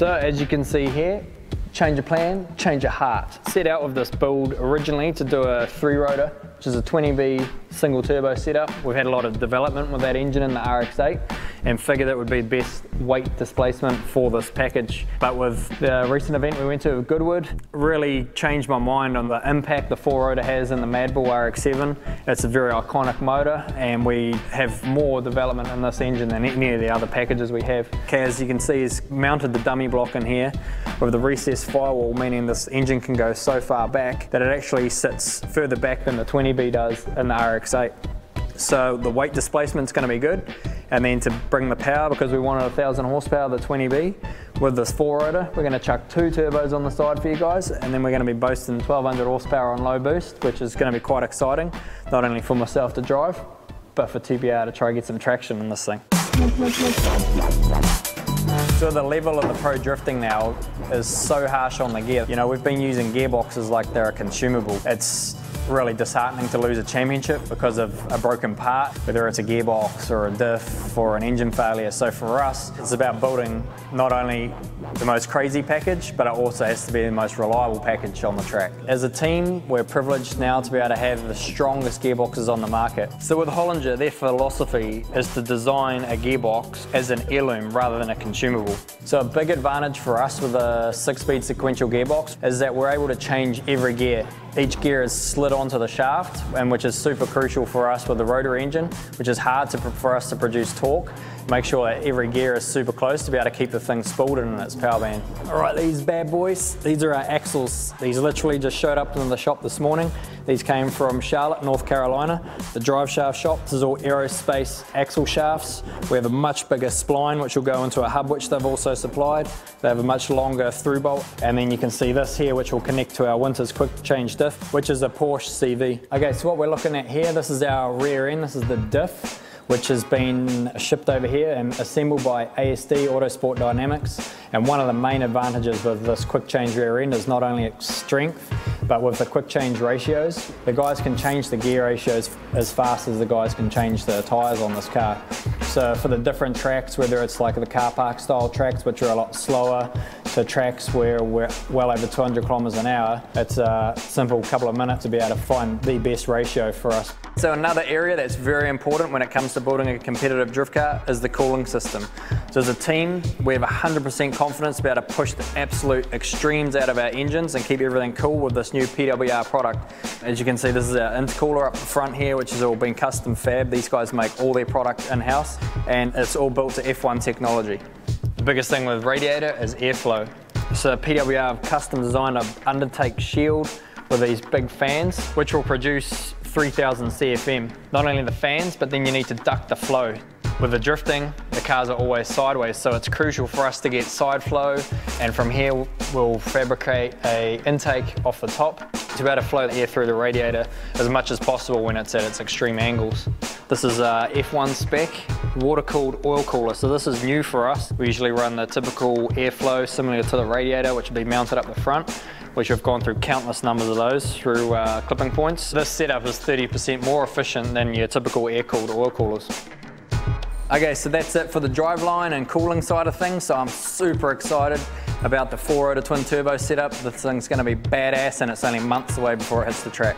So as you can see here, change of plan, change of heart. Set out with this build originally to do a 3-rotor, which is a 20B single turbo setup. We've had a lot of development with that engine in the RX-8 and figured it would be the best weight displacement for this package. But with the recent event we went to with Goodwood, really changed my mind on the impact the 4-rotor has in the RADBUL RX-7. It's a very iconic motor and we have more development in this engine than any of the other packages we have. Okay, as you can see, he's mounted the dummy block in here with the recessed firewall, meaning this engine can go so far back that it actually sits further back than the 20B does in the RX-8. So the weight displacement's going to be good, and then to bring the power, because we wanted 1,000 horsepower, the 20B, with this 4-rotor, we're going to chuck 2 turbos on the side for you guys, and then we're going to be boasting 1,200 horsepower on low boost, which is going to be quite exciting, not only for myself to drive, but for TBR to try and get some traction in this thing. So the level of the pro drifting now is so harsh on the gear. You know, we've been using gearboxes like they're a consumable. It's really disheartening to lose a championship because of a broken part, whether it's a gearbox or a diff or an engine failure. So for us, it's about building not only the most crazy package, but it also has to be the most reliable package on the track. As a team, we're privileged now to be able to have the strongest gearboxes on the market. So with Hollinger, their philosophy is to design a gearbox as an heirloom rather than a consumable. So a big advantage for us with a 6-speed sequential gearbox is that we're able to change every gear. Each gear is slid onto the shaft, and which is super crucial for us with the rotary engine, which is hard for us to produce torque. Make sure that every gear is super close to be able to keep the thing spooled in its power band. All right, these bad boys, these are our axles. These literally just showed up in the shop this morning. These came from Charlotte, North Carolina, the drive shaft shop. This is all aerospace axle shafts. We have a much bigger spline, which will go into a hub, which they've also supplied. They have a much longer through bolt. And then you can see this here, which will connect to our Winters quick change diff, which is a Porsche CV. Okay, so what we're looking at here, this is our rear end. This is the diff, which has been shipped over here and assembled by ASD Autosport Dynamics. And one of the main advantages with this quick change rear end is not only its strength, but with the quick change ratios, the guys can change the gear ratios as fast as the guys can change the tyres on this car. So for the different tracks, whether it's like the car park style tracks, which are a lot slower, to tracks where we're well over 200 kilometers an hour, it's a simple couple of minutes to be able to find the best ratio for us. So another area that's very important when it comes to building a competitive drift car is the cooling system. So as a team, we have 100% confidence to be able to push the absolute extremes out of our engines and keep everything cool with this new PWR product. As you can see, this is our intercooler up the front here, which has all been custom fab. These guys make all their product in-house, and it's all built to F1 technology. The biggest thing with radiator is airflow. So PWR have custom designed an undertake shield with these big fans, which will produce 3000 CFM. Not only the fans, but then you need to duct the flow. With the drifting, the cars are always sideways, so it's crucial for us to get side flow, and from here we'll fabricate an intake off the top to be able to flow the air through the radiator as much as possible when it's at its extreme angles. This is a F1 spec water-cooled oil cooler, so this is new for us. We usually run the typical airflow similar to the radiator, which will be mounted up the front, which we've gone through countless numbers of those through clipping points. This setup is 30% more efficient than your typical air-cooled oil coolers. Okay, so that's it for the driveline and cooling side of things, so I'm super excited about the 4-rotor twin turbo setup. This thing's going to be badass, and it's only months away before it hits the track.